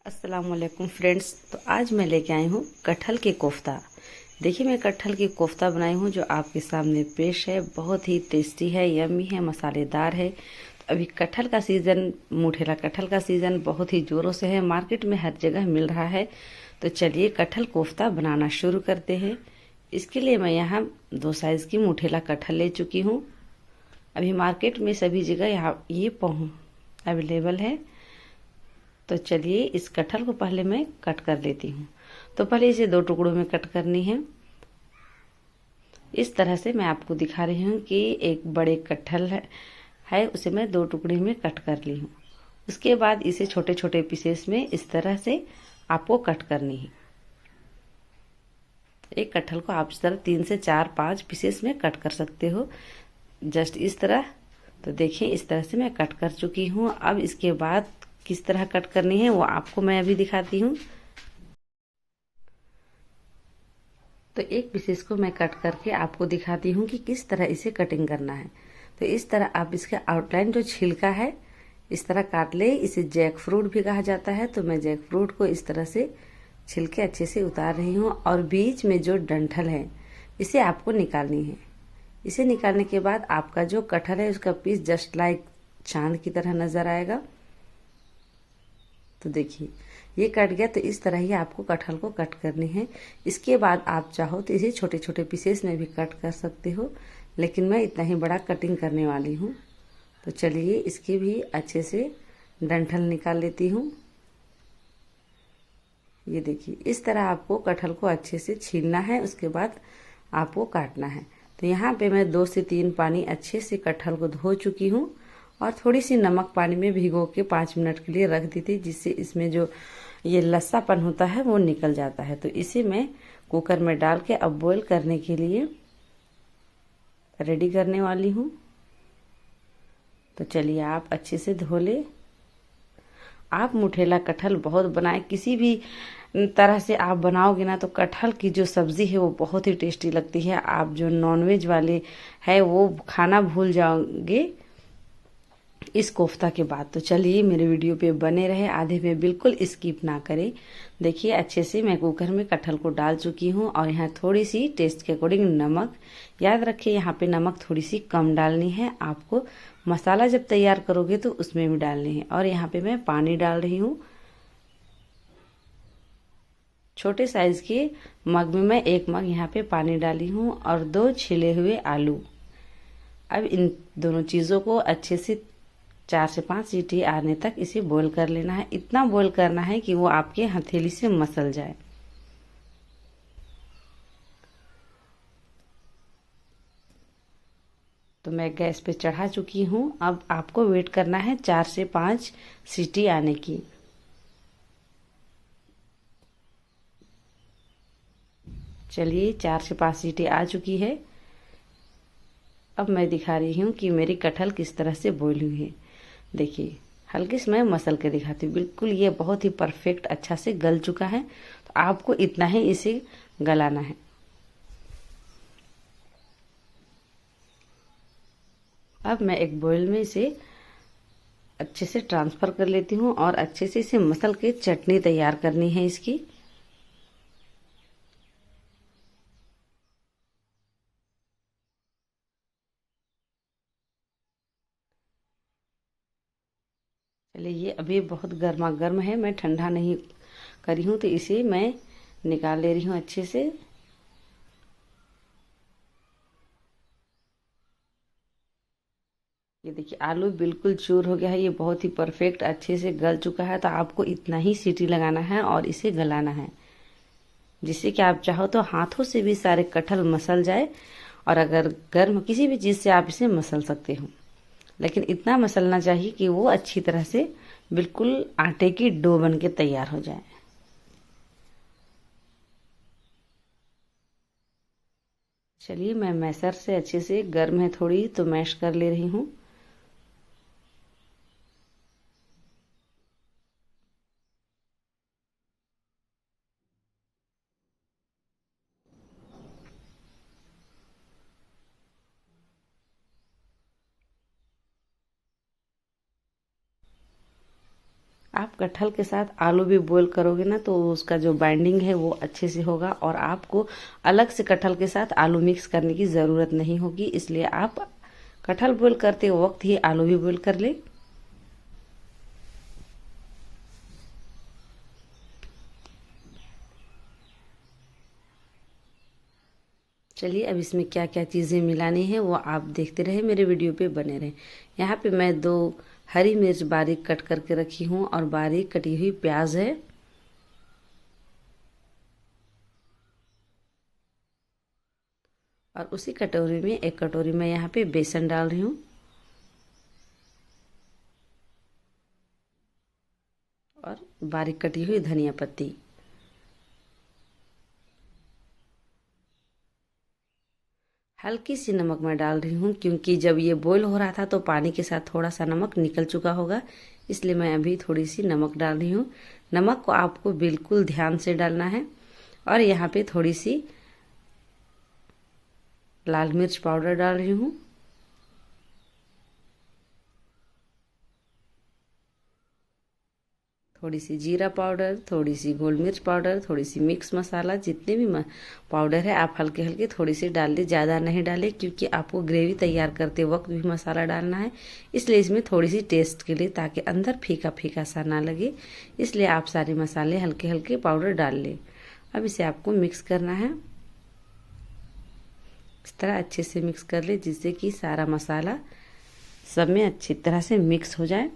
अस्सलाम वालेकुम फ्रेंड्स। तो आज मैं लेके आई हूँ कटहल के कोफ्ता। देखिए मैं कटहल की कोफ्ता बनाई हूँ जो आपके सामने पेश है। बहुत ही टेस्टी है, यम्मी है, मसालेदार है। तो अभी कटहल का सीज़न, मुठेला कटहल का सीज़न बहुत ही ज़ोरों से है, मार्केट में हर जगह मिल रहा है। तो चलिए कटहल कोफ्ता बनाना शुरू करते हैं। इसके लिए मैं यहाँ 2 साइज़ की मुठेला कटहल ले चुकी हूँ। अभी मार्केट में सभी जगह यहाँ ये अवेलेबल है। तो चलिए इस कटहल को पहले मैं कट कर लेती हूँ। तो पहले इसे 2 टुकड़ों में कट करनी है। इस तरह से मैं आपको दिखा रही हूँ कि एक बड़े कटहल है उसे मैं 2 टुकड़े में कट कर ली हूँ। उसके बाद इसे छोटे छोटे पीसेस में इस तरह से आपको कट करनी है। एक कटहल को आप इस तरह 3 से 4-5 पीसेस में कट कर सकते हो, जस्ट इस तरह। तो देखिए इस तरह से मैं कट कर चुकी हूँ। अब इसके बाद किस तरह कट करनी है वो आपको मैं अभी दिखाती हूँ। तो एक पीसेस को मैं कट करके आपको दिखाती हूँ कि किस तरह इसे कटिंग करना है। तो इस तरह आप इसका आउटलाइन जो छिलका है इस तरह काट ले। इसे जैक फ्रूट भी कहा जाता है। तो मैं जैक फ्रूट को इस तरह से छिलके अच्छे से उतार रही हूँ और बीच में जो डंठल है इसे आपको निकालनी है। इसे निकालने के बाद आपका जो कटहल है उसका पीस जस्ट लाइक चांद की तरह नजर आएगा। तो देखिए ये कट गया। तो इस तरह ही आपको कटहल को कट करनी है। इसके बाद आप चाहो तो इसे छोटे छोटे पीसेस में भी कट कर सकते हो, लेकिन मैं इतना ही बड़ा कटिंग करने वाली हूँ। तो चलिए इसकी भी अच्छे से डंठल निकाल लेती हूँ। ये देखिए इस तरह आपको कटहल को अच्छे से छीलना है, उसके बाद आपको काटना है। तो यहाँ पे मैं 2 से 3 पानी अच्छे से कटहल को धो चुकी हूँ और थोड़ी सी नमक पानी में भिगो के 5 मिनट के लिए रख दी थी, जिससे इसमें जो ये लस्सापन होता है वो निकल जाता है। तो इसे मैं कुकर में डाल के अब बॉईल करने के लिए रेडी करने वाली हूँ। तो चलिए आप अच्छे से धो ले। आप मुठेला कटहल बहुत बनाए, किसी भी तरह से आप बनाओगे ना तो कटहल की जो सब्जी है वो बहुत ही टेस्टी लगती है। आप जो नॉनवेज वाले है वो खाना भूल जाओगे इस कोफ्ता के बाद। तो चलिए मेरे वीडियो पे बने रहे, आधे में बिल्कुल स्किप ना करें। देखिए अच्छे से मैं कुकर में कटहल को डाल चुकी हूँ और यहाँ थोड़ी सी टेस्ट के अकॉर्डिंग नमक, याद रखिए यहाँ पे नमक थोड़ी सी कम डालनी है आपको। मसाला जब तैयार करोगे तो उसमें भी डालनी है। और यहाँ पे मैं पानी डाल रही हूँ। छोटे साइज के मग में मैं 1 मग यहाँ पे पानी डाली हूँ और 2 छिले हुए आलू। अब इन दोनों चीज़ों को अच्छे से 4 से 5 सीटी आने तक इसे बॉईल कर लेना है। इतना बॉईल करना है कि वो आपके हथेली से मसल जाए। तो मैं गैस पे चढ़ा चुकी हूँ। अब आपको वेट करना है 4 से 5 सीटी आने की। चलिए 4 से 5 सीटी आ चुकी है। अब मैं दिखा रही हूँ कि मेरी कटहल किस तरह से बॉईल हुई है। देखिए हल्के से मैं मसल के दिखाती हूँ। बिल्कुल ये बहुत ही परफेक्ट अच्छा से गल चुका है। तो आपको इतना ही इसे गलाना है। अब मैं एक बॉईल में इसे अच्छे से ट्रांसफर कर लेती हूँ और अच्छे से इसे मसल के चटनी तैयार करनी है इसकी। चलिए ये अभी बहुत गर्मा गर्म है, मैं ठंडा नहीं करी हूँ। तो इसे मैं निकाल ले रही हूँ अच्छे से। ये देखिए आलू बिल्कुल चूर हो गया है। ये बहुत ही परफेक्ट अच्छे से गल चुका है। तो आपको इतना ही सीटी लगाना है और इसे गलाना है, जिससे कि आप चाहो तो हाथों से भी सारे कटहल मसल जाए। और अगर गर्म किसी भी चीज़ से आप इसे मसल सकते हो, लेकिन इतना मसलना चाहिए कि वो अच्छी तरह से बिल्कुल आटे की डो बन के तैयार हो जाए। चलिए मैं मैसर से अच्छे से, गर्म है थोड़ी तो मैश कर ले रही हूँ। आप कटहल के साथ आलू भी बॉईल करोगे ना तो उसका जो बाइंडिंग है वो अच्छे से होगा और आपको अलग से कटहल के साथ आलू मिक्स करने की ज़रूरत नहीं होगी। इसलिए आप कटहल बॉईल करते वक्त ही आलू भी बॉईल कर ले। चलिए अब इसमें क्या क्या चीज़ें मिलानी है वो आप देखते रहे, मेरे वीडियो पे बने रहे। यहाँ पे मैं 2 हरी मिर्च बारीक कट करके रखी हूँ और बारीक कटी हुई प्याज है। और उसी कटोरी में 1 कटोरी मैं यहाँ पे बेसन डाल रही हूँ और बारीक कटी हुई धनिया पत्ती। हल्की सी नमक मैं डाल रही हूँ क्योंकि जब ये बॉईल हो रहा था तो पानी के साथ थोड़ा सा नमक निकल चुका होगा, इसलिए मैं अभी थोड़ी सी नमक डाल रही हूँ। नमक को आपको बिल्कुल ध्यान से डालना है। और यहाँ पे थोड़ी सी लाल मिर्च पाउडर डाल रही हूँ। थोड़ी सी जीरा पाउडर, थोड़ी सी गोल मिर्च पाउडर, थोड़ी सी मिक्स मसाला, जितने भी पाउडर है आप हल्के हल्के थोड़ी सी डाल दे, ज़्यादा नहीं डाले क्योंकि आपको ग्रेवी तैयार करते वक्त भी मसाला डालना है। इसलिए इसमें थोड़ी सी टेस्ट के लिए, ताकि अंदर फीका फीका सा ना लगे, इसलिए आप सारे मसाले हल्के हल्के पाउडर डाल लें। अब इसे आपको मिक्स करना है, इस तरह अच्छे से मिक्स कर ले जिससे कि सारा मसाला सब में अच्छी तरह से मिक्स हो जाए।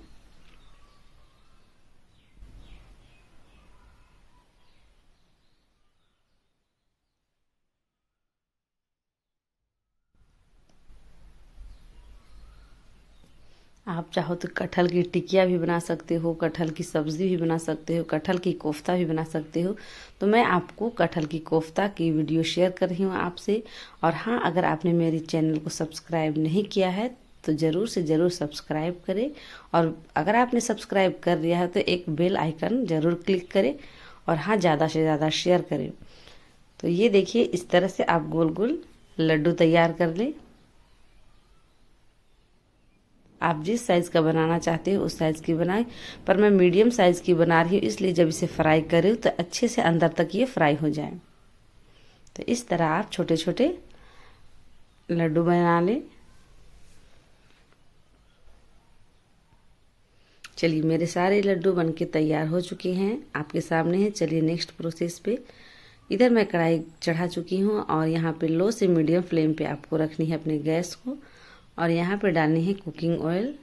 आप चाहो तो कटहल की टिकिया भी बना सकते हो, कटहल की सब्ज़ी भी बना सकते हो, कटहल की कोफ्ता भी बना सकते हो। तो मैं आपको कटहल की कोफ्ता की वीडियो शेयर कर रही हूँ आपसे। और हाँ, अगर आपने मेरे चैनल को सब्सक्राइब नहीं किया है तो ज़रूर से ज़रूर सब्सक्राइब करें। और अगर आपने सब्सक्राइब कर दिया है तो एक बेल आइकन ज़रूर क्लिक करें। और हाँ, ज़्यादा से ज़्यादा शेयर करें। तो ये देखिए, इस तरह से आप गोल गोल लड्डू तैयार कर लें। आप जिस साइज़ का बनाना चाहते हो उस साइज़ की बनाएं, पर मैं मीडियम साइज़ की बना रही हूँ, इसलिए जब इसे फ्राई करें तो अच्छे से अंदर तक ये फ्राई हो जाए। तो इस तरह आप छोटे छोटे लड्डू बना लें। चलिए, मेरे सारे लड्डू बनके तैयार हो चुके हैं, आपके सामने हैं। चलिए नेक्स्ट प्रोसेस पे। इधर मैं कढ़ाई चढ़ा चुकी हूँ और यहाँ पे लो से मीडियम फ्लेम पे आपको रखनी है अपने गैस को। और यहाँ पे डालनी है कुकिंग ऑयल।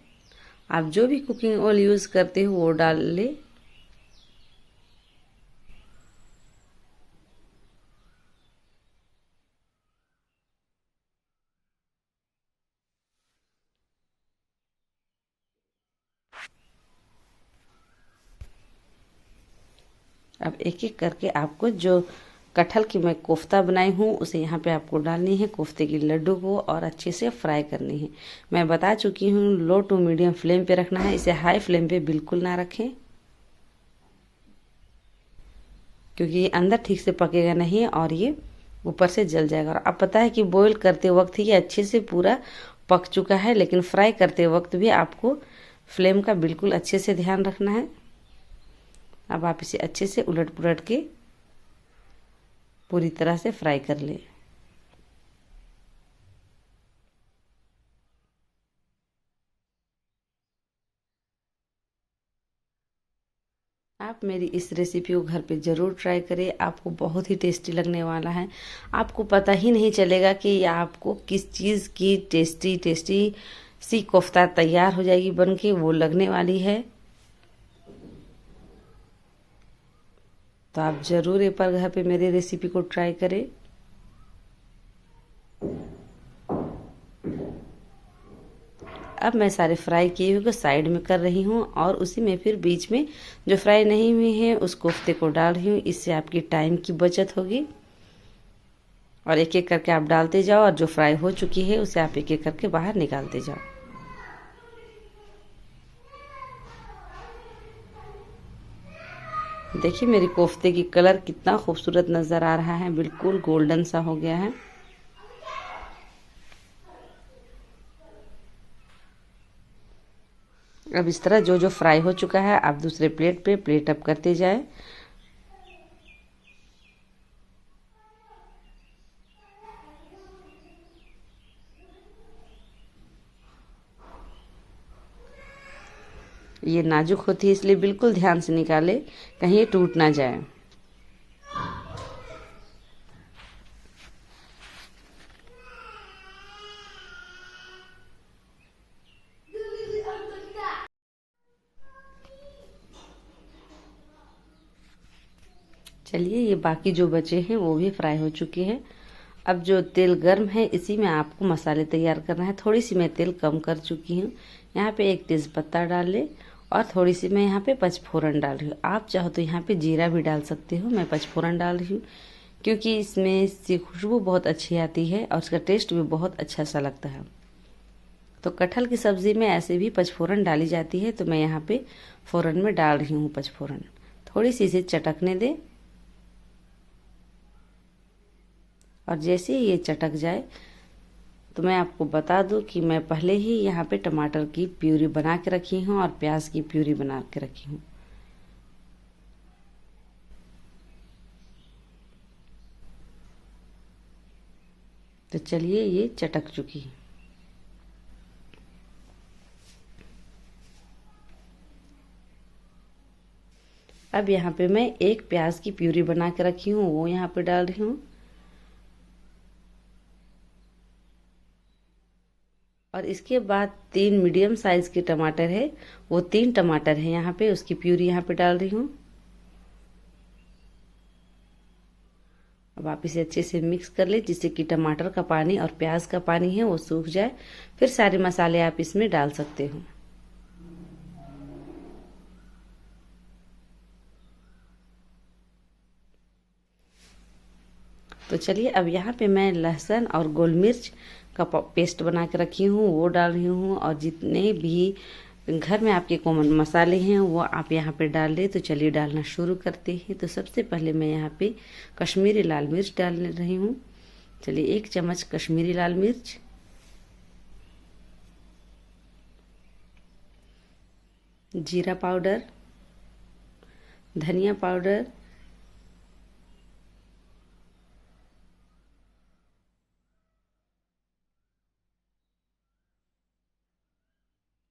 आप जो भी कुकिंग ऑयल यूज़ करते हो वो डाल ले। अब एक एक करके आपको जो कटहल की मैं कोफ्ता बनाई हूँ उसे यहाँ पे आपको डालनी है, कोफ्ते की लड्डू को, और अच्छे से फ्राई करनी है। मैं बता चुकी हूँ लो टू मीडियम फ्लेम पे रखना है, इसे हाई फ्लेम पे बिल्कुल ना रखें क्योंकि ये अंदर ठीक से पकेगा नहीं और ये ऊपर से जल जाएगा। और अब पता है कि बॉईल करते वक्त ही ये अच्छे से पूरा पक चुका है, लेकिन फ्राई करते वक्त भी आपको फ्लेम का बिल्कुल अच्छे से ध्यान रखना है। अब आप इसे अच्छे से उलट पुलट के पूरी तरह से फ्राई कर ले। आप मेरी इस रेसिपी को घर पे ज़रूर ट्राई करें, आपको बहुत ही टेस्टी लगने वाला है। आपको पता ही नहीं चलेगा कि आपको किस चीज़ की टेस्टी टेस्टी सी कोफ्ता तैयार हो जाएगी बन के, वो लगने वाली है। तो आप ज़रूर एक बार घर पे मेरी रेसिपी को ट्राई करें। अब मैं सारे फ्राई किए हुए को साइड में कर रही हूँ और उसी में फिर बीच में जो फ्राई नहीं हुई है उस कोफ्ते को डाल रही हूँ। इससे आपकी टाइम की बचत होगी। और एक एक करके आप डालते जाओ और जो फ्राई हो चुकी है उसे आप एक एक करके बाहर निकालते जाओ। देखिए मेरी कोफ्ते की कलर कितना खूबसूरत नज़र आ रहा है, बिल्कुल गोल्डन सा हो गया है। अब इस तरह जो जो फ्राई हो चुका है आप दूसरे प्लेट पे प्लेट अप करते जाए। ये नाजुक होती है इसलिए बिल्कुल ध्यान से निकाले, कहीं ये टूट ना जाए। चलिए ये बाकी जो बचे हैं वो भी फ्राई हो चुके हैं। अब जो तेल गर्म है इसी में आपको मसाले तैयार करना है। थोड़ी सी मैं तेल कम कर चुकी हूँ। यहाँ पे एक तेज़पत्ता डाल ले और थोड़ी सी मैं यहाँ पे पचफोरन डाल रही हूँ। आप चाहो तो यहाँ पे जीरा भी डाल सकते हो, मैं पचफोरन डाल रही हूँ क्योंकि इसमें इसकी खुशबू बहुत अच्छी आती है और उसका टेस्ट भी बहुत अच्छा सा लगता है। तो कटहल की सब्ज़ी में ऐसे भी पचफोरन डाली जाती है, तो मैं यहाँ पे फ़ौरन में डाल रही हूँ पचफोरन। थोड़ी सी इसे चटकने दे और जैसे ही ये चटक जाए तो मैं आपको बता दूं कि मैं पहले ही यहाँ पे टमाटर की प्यूरी बना के रखी हूँ और प्याज की प्यूरी बना के रखी हूँ। तो चलिए ये चटक चुकी है। अब यहाँ पे मैं एक प्याज की प्यूरी बना के रखी हूँ वो यहाँ पे डाल रही हूँ और इसके बाद 3 मीडियम साइज के टमाटर है, वो 3 टमाटर है यहाँ पे, उसकी प्यूरी यहाँ पे डाल रही हूँ। अब आप इसे अच्छे से मिक्स कर ले जिससे कि टमाटर का पानी और प्याज का पानी है वो सूख जाए। फिर सारे मसाले आप इसमें डाल सकते हो। तो चलिए अब यहाँ पे मैं लहसुन और गोल मिर्च का पेस्ट बना के रखी हूँ वो डाल रही हूँ और जितने भी घर में आपके कॉमन मसाले हैं वो आप यहाँ पे डाल दें। तो चलिए डालना शुरू करते हैं। तो सबसे पहले मैं यहाँ पे कश्मीरी लाल मिर्च डाल रही हूँ। चलिए 1 चम्मच कश्मीरी लाल मिर्च, जीरा पाउडर, धनिया पाउडर,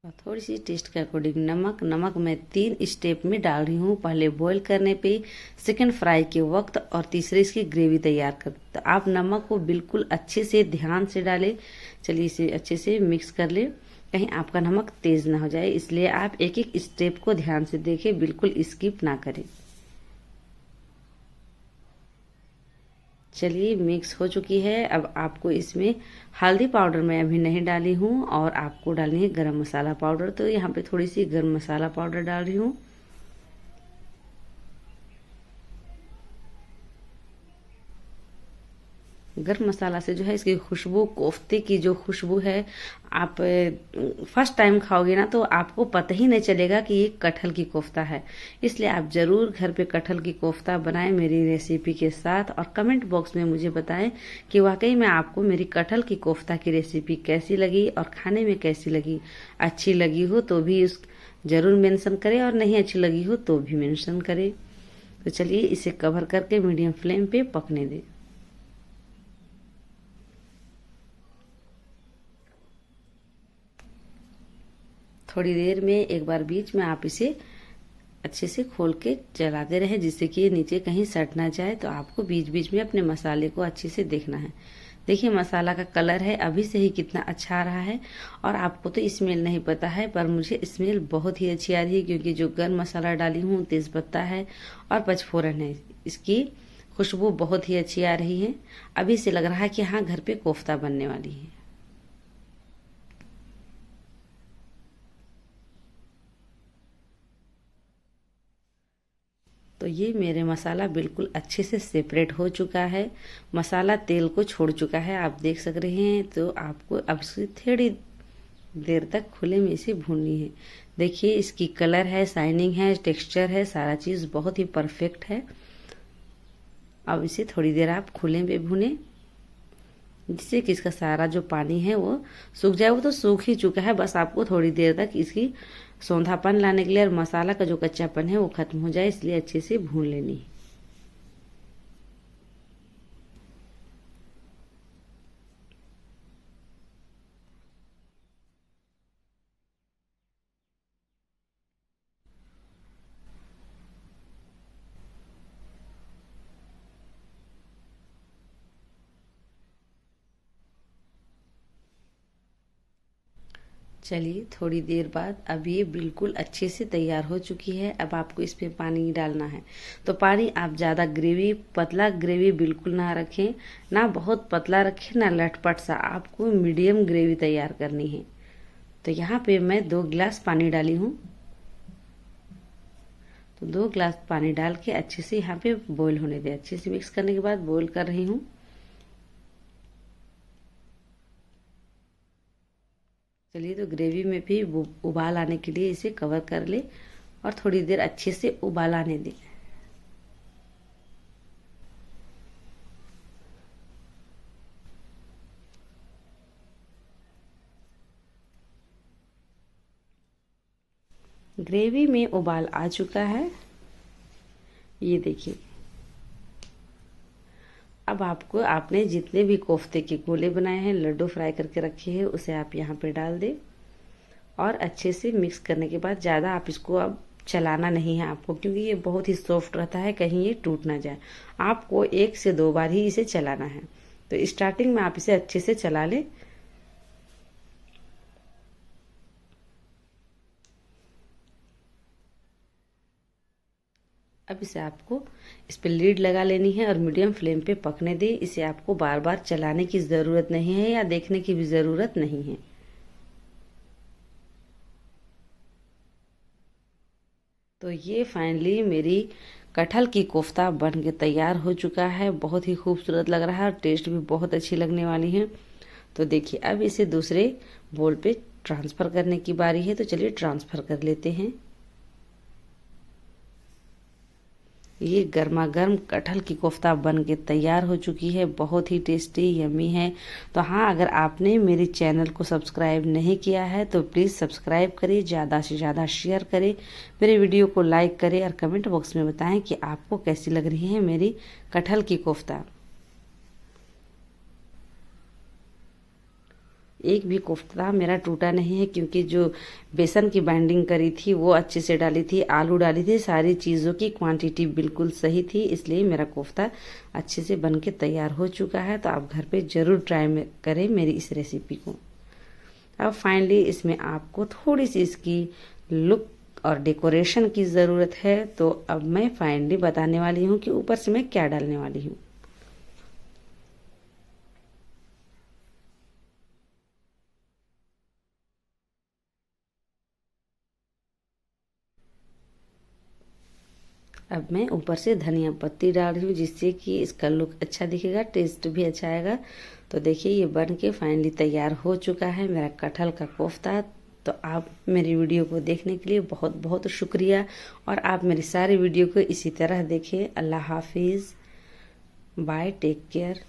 और थोड़ी सी टेस्ट के अकॉर्डिंग नमक मैं 3 स्टेप में डाल रही हूँ। पहले बॉईल करने पे, सेकंड फ्राई के वक्त और तीसरे इसकी ग्रेवी तैयार कर। तो आप नमक को बिल्कुल अच्छे से ध्यान से डालें। चलिए इसे अच्छे से मिक्स कर ले, कहीं आपका नमक तेज ना हो जाए, इसलिए आप एक एक स्टेप को ध्यान से देखें, बिल्कुल स्किप ना करें। चलिए मिक्स हो चुकी है। अब आपको इसमें हल्दी पाउडर मैं अभी नहीं डाली हूँ और आपको डालनी है गरम मसाला पाउडर। तो यहाँ पे थोड़ी सी गरम मसाला पाउडर डाल रही हूँ। गरम मसाला से जो है इसकी खुशबू, कोफ्ते की जो खुशबू है, आप फर्स्ट टाइम खाओगे ना तो आपको पता ही नहीं चलेगा कि ये कटहल की कोफ्ता है। इसलिए आप ज़रूर घर पे कटहल की कोफ्ता बनाएं मेरी रेसिपी के साथ और कमेंट बॉक्स में मुझे बताएं कि वाकई में आपको मेरी कटहल की कोफ्ता की रेसिपी कैसी लगी और खाने में कैसी लगी। अच्छी लगी हो तो भी उस ज़रूर मेंशन करें और नहीं अच्छी लगी हो तो भी मेंशन करें। तो चलिए इसे कवर करके मीडियम फ्लेम पे पकने दें। थोड़ी देर में एक बार बीच में आप इसे अच्छे से खोल के चलाते रहें जिससे कि ये नीचे कहीं सट ना जाए। तो आपको बीच बीच में अपने मसाले को अच्छे से देखना है। देखिए मसाला का कलर है अभी से ही कितना अच्छा आ रहा है और आपको तो स्मेल नहीं पता है पर मुझे स्मेल बहुत ही अच्छी आ रही है क्योंकि जो गरम मसाला डाली हूँ, तेज़पत्ता है और पचफोरन है, इसकी खुशबू बहुत ही अच्छी आ रही है। अभी से लग रहा है कि हाँ घर पे कोफ्ता बनने वाली है। तो ये मेरे मसाला बिल्कुल अच्छे से सेपरेट हो चुका है, मसाला तेल को छोड़ चुका है, आप देख सक रहे हैं। तो आपको अब से थोड़ी देर तक खुले में इसे भूननी है। देखिए इसकी कलर है, शाइनिंग है, टेक्सचर है, सारा चीज़ बहुत ही परफेक्ट है। अब इसे थोड़ी देर आप खुले में भूनें जिससे कि इसका सारा जो पानी है वो सूख जाए। वो तो सूख ही चुका है, बस आपको थोड़ी देर तक इसकी सौंधापन लाने के लिए और मसाला का जो कच्चापन है वो खत्म हो जाए, इसलिए अच्छे से भून लेनी है। चलिए थोड़ी देर बाद अब ये बिल्कुल अच्छे से तैयार हो चुकी है। अब आपको इसमें पानी डालना है। तो पानी आप ज़्यादा ग्रेवी, पतला ग्रेवी बिल्कुल ना रखें, ना बहुत पतला रखें, ना लटपट सा। आपको मीडियम ग्रेवी तैयार करनी है। तो यहाँ पे मैं 2 गिलास पानी डाली हूँ। तो 2 गिलास पानी डाल के अच्छे से यहाँ पे बॉईल होने दें। अच्छे से मिक्स करने के बाद बॉईल कर रही हूँ। चलिए तो ग्रेवी में भी उबाल आने के लिए इसे कवर कर ले और थोड़ी देर अच्छे से उबाल आने दें। ग्रेवी में उबाल आ चुका है, ये देखिए। अब आपको आपने जितने भी कोफ्ते के गोले बनाए हैं, लड्डू फ्राई करके रखे हैं, उसे आप यहाँ पे डाल दें और अच्छे से मिक्स करने के बाद ज़्यादा आप इसको अब चलाना नहीं है आपको, क्योंकि ये बहुत ही सॉफ्ट रहता है, कहीं ये टूट ना जाए। आपको 1 से 2 बार ही इसे चलाना है। तो स्टार्टिंग में आप इसे अच्छे से चला लें। अब इसे आपको इस पे लीड लगा लेनी है और मीडियम फ्लेम पे पकने दें। इसे आपको बार बार चलाने की ज़रूरत नहीं है या देखने की भी ज़रूरत नहीं है। तो ये फाइनली मेरी कटहल की कोफ्ता बन के तैयार हो चुका है। बहुत ही खूबसूरत लग रहा है और टेस्ट भी बहुत अच्छी लगने वाली है। तो देखिए अब इसे दूसरे बोल पे ट्रांसफ़र करने की बारी है। तो चलिए ट्रांसफ़र कर लेते हैं। ये गर्मा गर्म कटहल की कोफ्ता बन के तैयार हो चुकी है। बहुत ही टेस्टी यम्मी है। तो हाँ, अगर आपने मेरे चैनल को सब्सक्राइब नहीं किया है तो प्लीज़ सब्सक्राइब करें, ज़्यादा से ज़्यादा शेयर करें, मेरे वीडियो को लाइक करें और कमेंट बॉक्स में बताएं कि आपको कैसी लग रही है मेरी कटहल की कोफ्ता। एक भी कोफ्ता मेरा टूटा नहीं है, क्योंकि जो बेसन की बाइंडिंग करी थी वो अच्छे से डाली थी, आलू डाली थी, सारी चीज़ों की क्वांटिटी बिल्कुल सही थी, इसलिए मेरा कोफ्ता अच्छे से बन के तैयार हो चुका है। तो आप घर पे ज़रूर ट्राई करें मेरी इस रेसिपी को। अब फाइनली इसमें आपको थोड़ी सी इसकी लुक और डेकोरेशन की ज़रूरत है। तो अब मैं फाइनली बताने वाली हूँ कि ऊपर से मैं क्या डालने वाली हूँ। अब मैं ऊपर से धनिया पत्ती डाल रही हूँ, जिससे कि इसका लुक अच्छा दिखेगा, टेस्ट भी अच्छा आएगा। तो देखिए ये बन के फाइनली तैयार हो चुका है मेरा कटहल का कोफ्ता। तो आप मेरी वीडियो को देखने के लिए बहुत बहुत शुक्रिया और आप मेरी सारी वीडियो को इसी तरह देखें। अल्लाह हाफिज़, बाय, टेक केयर।